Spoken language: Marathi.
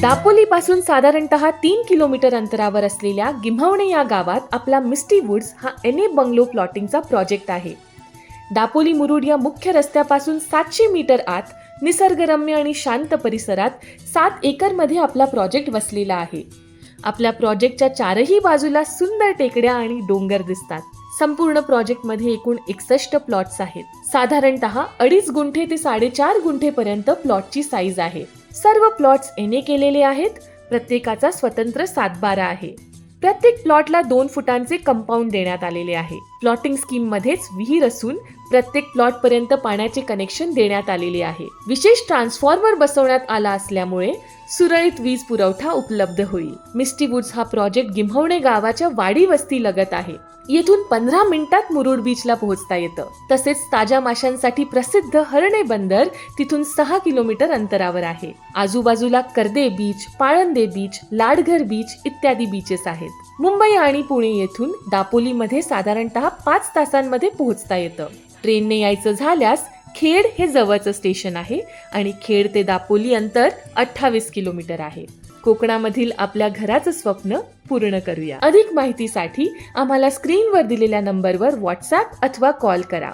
दापोली पासून साधारणतः 3 किलोमीटर अंतरावर असलेल्या गिम्हवणे या गावात आपला मिस्टी वुड्स हा NA बंगलो प्लॉटिंगचा प्रोजेक्ट आहे. दापोली मुरुड या मुख्य रस्त्यापासून 700 मीटर आत निसर्गरम्य आणि शांत परिसरात 7 एकरमध्ये आपला प्रोजेक्ट वसलेला आहे. आपल्या प्रोजेक्टच्या चारही बाजूला सुंदर टेकड्या आणि डोंगर दिसतात. संपूर्ण प्रोजेक्टमध्ये एकूण 61 प्लॉट्स आहेत. साधारणतः 2.5 गुंठे ते 4.5 गुंठे पर्यंत प्लॉटची साईज आहे. सर्व प्लॉट्स NA केलेले आहेत. प्रत्येकाचा स्वतंत्र सातबारा आहे. प्रत्येक प्लॉटला 2 फुटांचे कंपाऊंड देण्यात आलेले आहे. प्लॉटिंग स्कीम मध्येच विहीर असून प्रत्येक प्लॉट पर्यंत पाण्याचे कनेक्शन देण्यात आलेले आहे. विशेष ट्रान्सफॉर्मर बसवण्यात आला असल्यामुळे सुरळीत वीज पुरवठा उपलब्ध होईल. मिस्टी वुड्स हा प्रोजेक्ट गिम्हवणे गावाच्या वाडी वस्ती लगत आहे. येथून 15 मिनिटात मुरुड बीचला पोहोचता येतं. तसेच ताज्या माशांसाठी प्रसिद्ध हरणे बंदर तिथून 6 किलोमीटर अंतरावर आहे. आजूबाजूला Karde beach, Palande beach, Ladghar beach इत्यादी बीचेस आहेत. मुंबई आणि पुणे येथून दापोलीमध्ये साधारणतः 5 तासांमध्ये पोहोचता येतं. ट्रेनने यायचं झाल्यास खेड हे जवळचं स्टेशन आहे आणि खेड ते दापोली अंतर 28 किलोमीटर आहे. कोकणामधील आपल्या घराचं स्वप्न पूर्ण करूया. अधिक माहितीसाठी आम्हाला स्क्रीनवर दिलेल्या नंबरवर व्हॉट्सॲप अथवा कॉल करा.